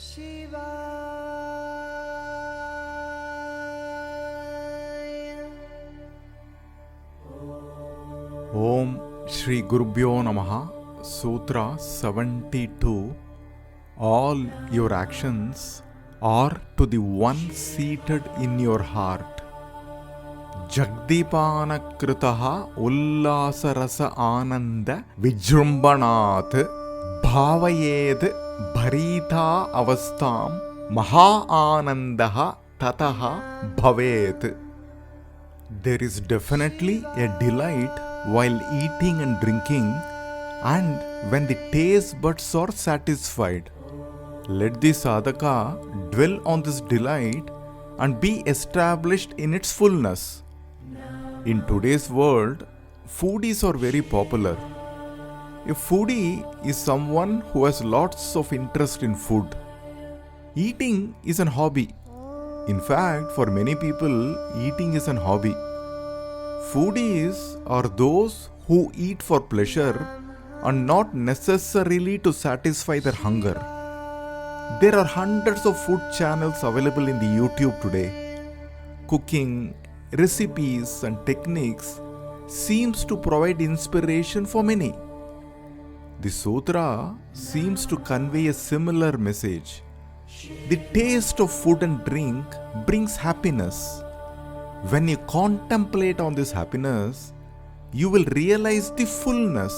Shiva Om Shri Gurubhyo Namaha. Sutra-72. All your actions are to the one seated in your heart. Jagdipana kritaha ullasarasa ananda vijrumbanath bhavayed bharita avastam maha anandaha tataha bhavet. There is definitely a delight while eating and drinking, and when the taste buds are satisfied. Let the sadhaka dwell on this delight and be established in its fullness. In today's world, foodies are very popular. A foodie is someone who has lots of interest in food. Eating is an hobby. In fact, for many people, eating is an hobby. Foodies are those who eat for pleasure and not necessarily to satisfy their hunger. There are hundreds of food channels available in the YouTube today. Cooking, recipes and techniques seems to provide inspiration for many. The sutra seems to convey a similar message. The taste of food and drink brings happiness. When you contemplate on this happiness, you will realize the fullness.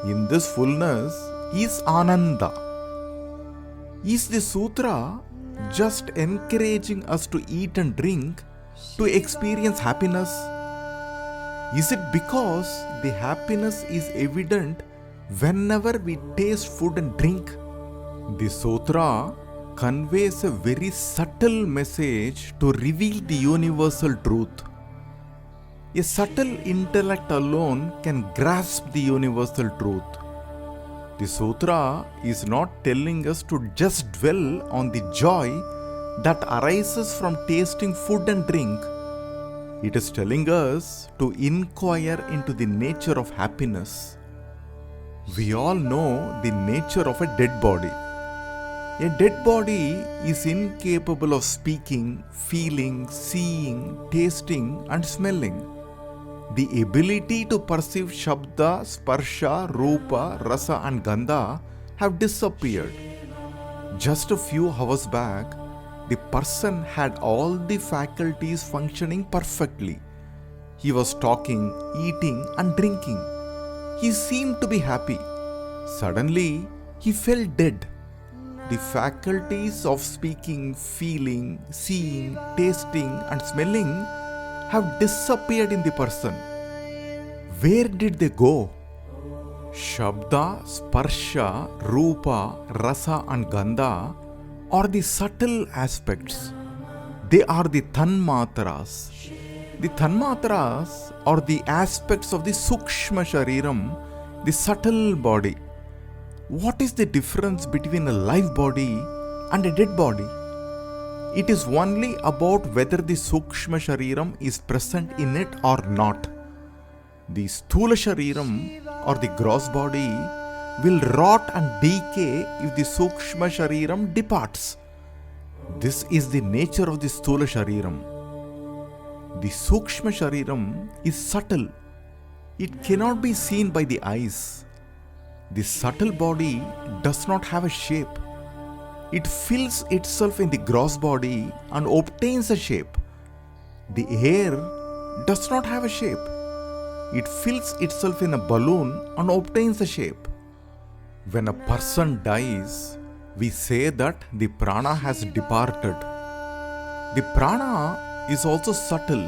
In this fullness is Ananda. Is the sutra just encouraging us to eat and drink to experience happiness? Is it because the happiness is evident whenever we taste food and drink? The sutra conveys a very subtle message to reveal the universal truth. A subtle intellect alone can grasp the universal truth. The sutra is not telling us to just dwell on the joy that arises from tasting food and drink. It is telling us to inquire into the nature of happiness. We all know the nature of a dead body. A dead body is incapable of speaking, feeling, seeing, tasting and smelling. The ability to perceive Shabda, Sparsha, Rupa, Rasa and Gandha have disappeared. Just a few hours back, the person had all the faculties functioning perfectly. He was talking, eating and drinking. He seemed to be happy. Suddenly, he felt dead. The faculties of speaking, feeling, seeing, tasting and smelling have disappeared in the person. Where did they go? Shabda, Sparsha, Rupa, Rasa and Gandha are the subtle aspects. They are the Tanmatras. The Tanmatras are the aspects of the Sukshma Shariram, the subtle body. What is the difference between a live body and a dead body? It is only about whether the Sukshma Shariram is present in it or not. The Sthula Shariram or the gross body will rot and decay if the Sukshma Shariram departs. This is the nature of the Sthula Shariram. The Sukshma Shariram is subtle. It cannot be seen by the eyes. The subtle body does not have a shape. It fills itself in the gross body and obtains a shape. The air does not have a shape. It fills itself in a balloon and obtains a shape. When a person dies, we say that the prana has departed. The prana is also subtle.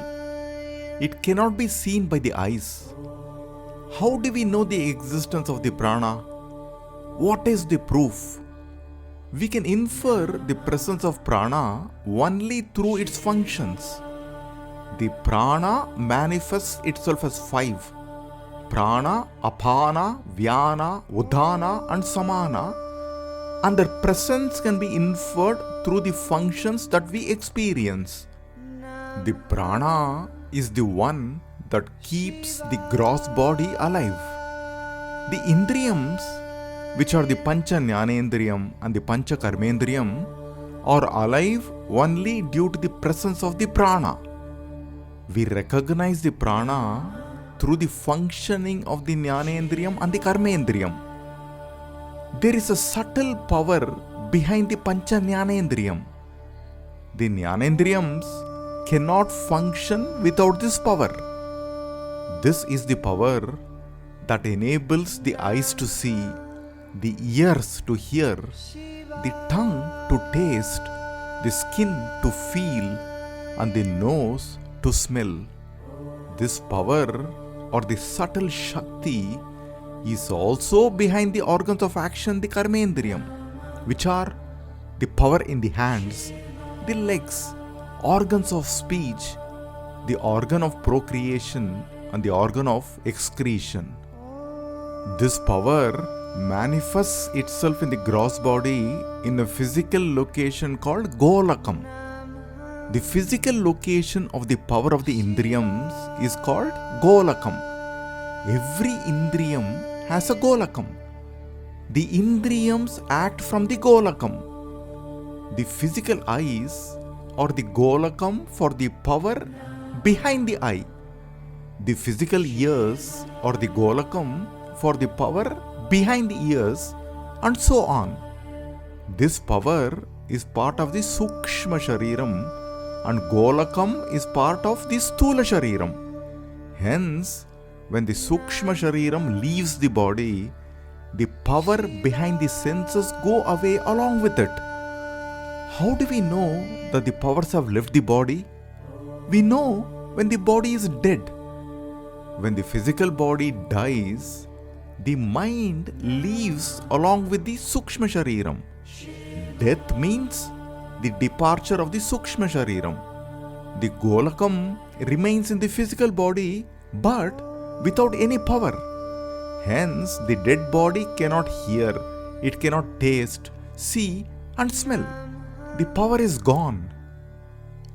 It cannot be seen by the eyes. How do we know the existence of the prana? What is the proof? We can infer the presence of prana only through its functions. The prana manifests itself as 5. Prana, Apana, Vyana, Udana and Samana, and their presence can be inferred through the functions that we experience. The prana is the one that keeps the gross body alive. The indriyams which are the pancha jnanendriyam and the pancha karmendriyam, are alive only due to the presence of the prana. We recognize the prana through the functioning of the jnanendriyam and the karmendriyam. There is a subtle power behind the pancha jnanendriyam. The jnanendriyams cannot function without this power. This is the power that enables the eyes to see, the ears to hear, the tongue to taste, the skin to feel, and the nose to smell. This power or the subtle Shakti is also behind the organs of action, the karmendriyam, which are the power in the hands, the legs, organs of speech, the organ of procreation, and the organ of excretion. This power manifests itself in the gross body in a physical location called golakam. The physical location of the power of the indriyams is called golakam. Every indriyam has a golakam. The indriyams act from the golakam. The physical eyes are the golakam for the power behind the eye. The physical ears are the golakam for the power behind the ears, and so on. This power is part of the Sukshma Shariram and Golakam is part of the Sthula Shariram. Hence, when the Sukshma Shariram leaves the body, the power behind the senses go away along with it. How do we know that the powers have left the body? We know when the body is dead. When the physical body dies, the mind leaves along with the Sukshma Shariram. Death means the departure of the Sukshma Shariram. The Golakam remains in the physical body but without any power. Hence, the dead body cannot hear, it cannot taste, see and smell. The power is gone.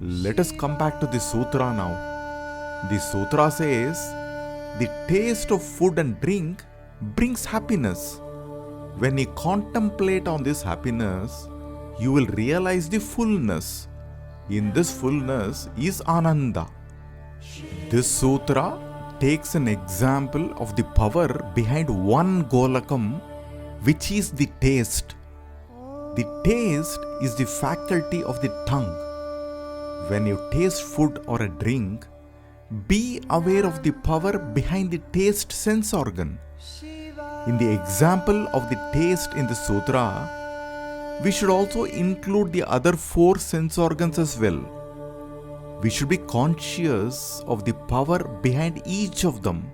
Let us come back to the sutra now. The sutra says, the taste of food and drink brings happiness. When you contemplate on this happiness, you will realize the fullness. In this fullness is Ananda. This sutra takes an example of the power behind one Golakam, which is the taste. The taste is the faculty of the tongue. When you taste food or a drink, be aware of the power behind the taste sense organ. In the example of the taste in the sutra, we should also include the other 4 sense organs as well. We should be conscious of the power behind each of them.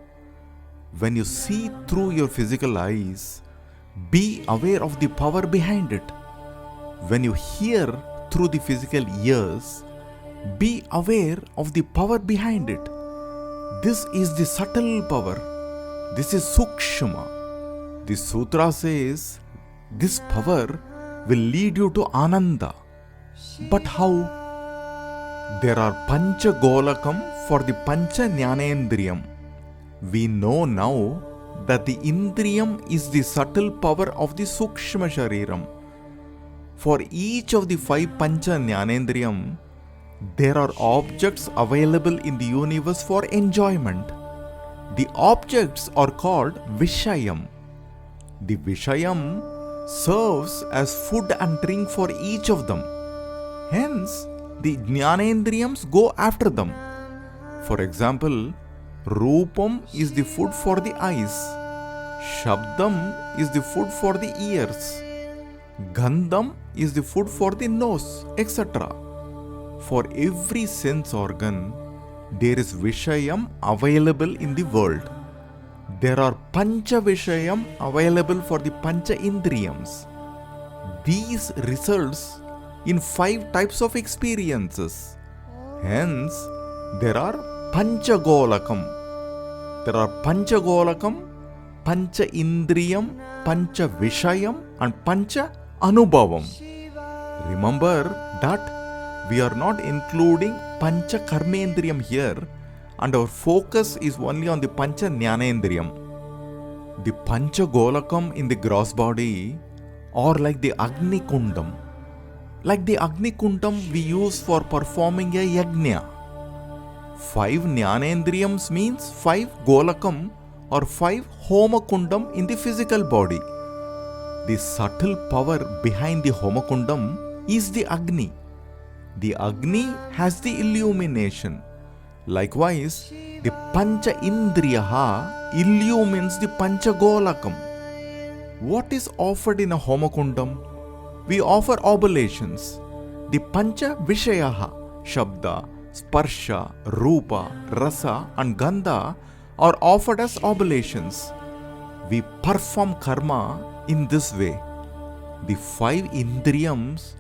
When you see through your physical eyes, be aware of the power behind it. When you hear through the physical ears, be aware of the power behind it. This is the subtle power. This is Sukshma. The sutra says this power will lead you to Ananda. But how? There are Pancha Golakam for the Pancha Jnanendriyam. We know now that the Indriyam is the subtle power of the Sukshma Shariram. For each of the 5 Pancha Jnanendriyam, there are objects available in the universe for enjoyment. The objects are called Vishayam. The Vishayam serves as food and drink for each of them. Hence, the Jnanendriyams go after them. For example, Rupam is the food for the eyes. Shabdam is the food for the ears. Gandham is the food for the nose, etc. For every sense organ, there is Vishayam available in the world. There are Pancha Vishayam available for the Pancha Indriyams. These results in 5 types of experiences. Hence, there are Pancha Golakam. There are Pancha Golakam, Pancha Indriyam, Pancha Vishayam and Pancha Anubhavam. Remember that we are not including Pancha Karmendriyam here and our focus is only on the Pancha Jnanendriyam. The Pancha Golakam in the gross body are like the Agni Kundam. Like the Agni Kundam we use for performing a yajna. 5 Jnanendriyams means 5 Golakam or 5 Homa Kundam in the physical body. The subtle power behind the Homa Kundam is the Agni. The Agni has the illumination. Likewise, the Pancha Indriyaha illumines the Pancha Golakam. What is offered in a Homa Kundam? We offer oblations. The Pancha Vishayaha, Shabda, Sparsha, Rupa, Rasa and Gandha are offered as oblations. We perform karma in this way. The 5 Indriyams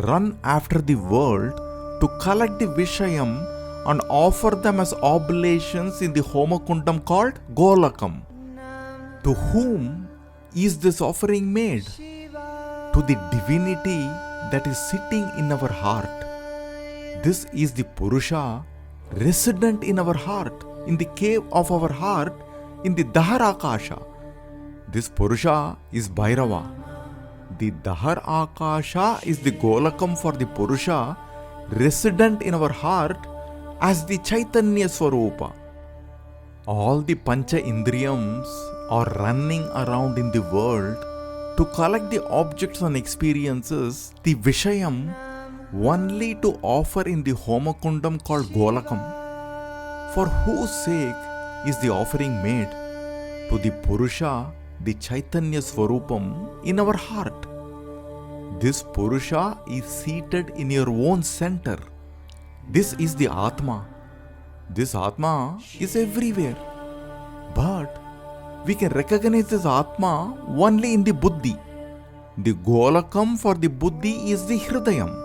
run after the world to collect the Vishayam and offer them as oblations in the Homa Kundam called Golakam. To whom is this offering made? To the divinity that is sitting in our heart. This is the Purusha resident in our heart, in the cave of our heart, in the Dahar Akasha. This Purusha is Bhairava. The Dahar Akasha is the Golakam for the Purusha resident in our heart as the Chaitanya Swarupa. All the Pancha Indriyams are running around in the world to collect the objects and experiences, the Vishayam, only to offer in the Homa Kundam called Golakam. For whose sake is the offering made? To the Purusha, the Chaitanya Swarupam in our heart. This Purusha is seated in your own center. This is the Atma. This Atma is everywhere. But we can recognize this Atma only in the Buddhi. The Golakam for the Buddhi is the Hridayam.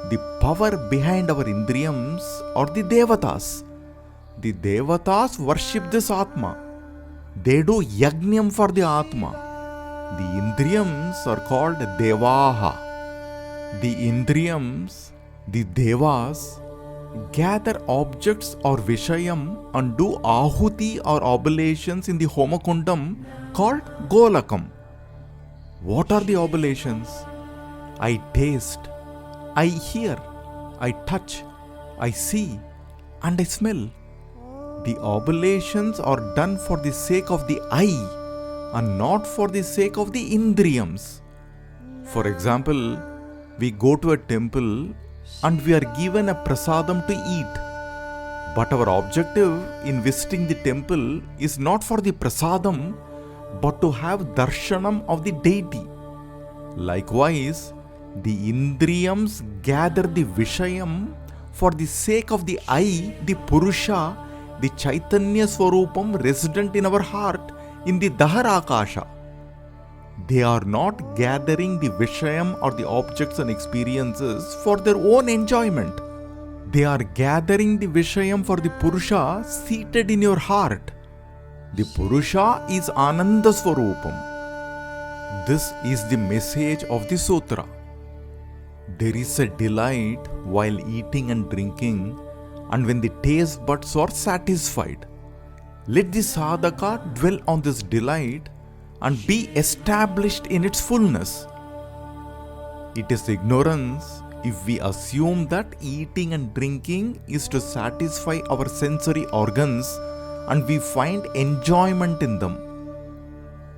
The power behind our Indriyams are the Devatas. The Devatas worship this Atma. They do Yajnam for the Atma. The Indriyams are called Devaha. The Indriyams, the Devas, gather objects or Vishayam and do Ahuti or oblations in the Homa Kundam called Golakam. What are the oblations? I taste, I hear, I touch, I see, and I smell. The oblations are done for the sake of the eye and not for the sake of the Indriyams. For example, we go to a temple and we are given a prasadam to eat. But our objective in visiting the temple is not for the prasadam, but to have darshanam of the deity. Likewise, the Indriyams gather the Vishayam for the sake of the I, the Purusha, the Chaitanya Swarupam resident in our heart in the Dahar Akasha. They are not gathering the Vishayam or the objects and experiences for their own enjoyment. They are gathering the Vishayam for the Purusha seated in your heart. The Purusha is Ananda Swarupam. This is the message of the Sutra. There is a delight while eating and drinking, and when the taste buds are satisfied. Let the sadhaka dwell on this delight and be established in its fullness. It is ignorance if we assume that eating and drinking is to satisfy our sensory organs and we find enjoyment in them.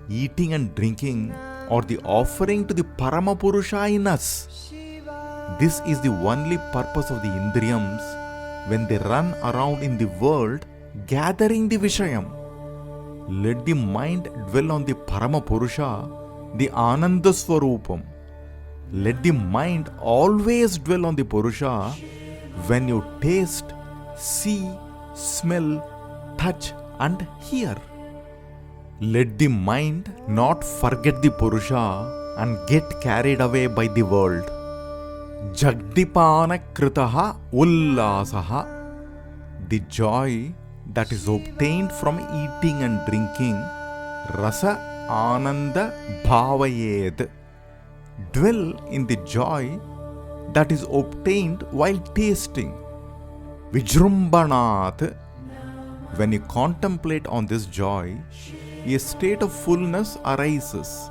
Eating and drinking are the offering to the Parama Purusha in us. This is the only purpose of the Indriyams when they run around in the world gathering the Vishayam. Let the mind dwell on the Parama Purusha, the Ananda Swarupam. Let the mind always dwell on the Purusha when you taste, see, smell, touch and hear. Let the mind not forget the Purusha and get carried away by the world. Jagdipana kritaha ullasaha. The joy that is obtained from eating and drinking, rasa ananda bhavayed. Dwell in the joy that is obtained while tasting. Vijrumbanath. When you contemplate on this joy, a state of fullness arises.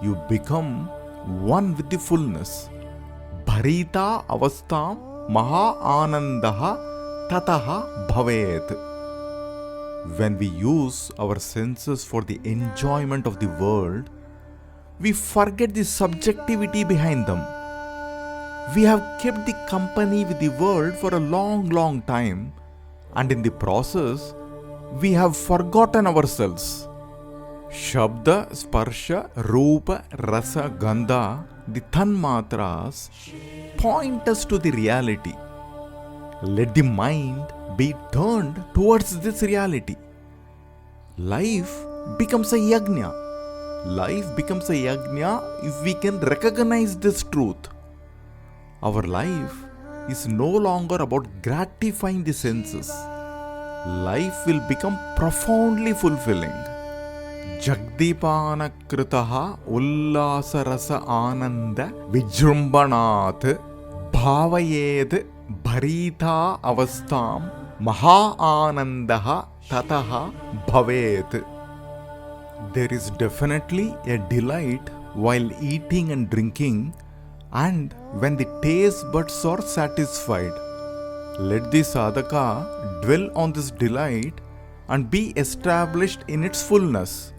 You become one with the fullness. Bharita avastam maha anandaha tataha bhavet. When we use our senses for the enjoyment of the world, we forget the subjectivity behind them. We have kept the company with the world for a long time, and in the process, we have forgotten ourselves. Shabda, Sparsha, Rupa, Rasa, Gandha, the Tanmatras, point us to the reality. Let the mind be turned towards this reality. Life becomes a yajna. Life becomes a yajna if we can recognize this truth. Our life is no longer about gratifying the senses. Life will become profoundly fulfilling. Jagdipana kritaha ullasa rasa ananda vijrumbanath bhavayed bharita avastam maha anandaha tataha bhavet. There is definitely a delight while eating and drinking, and when the taste buds are satisfied. Let the sadhaka dwell on this delight and be established in its fullness.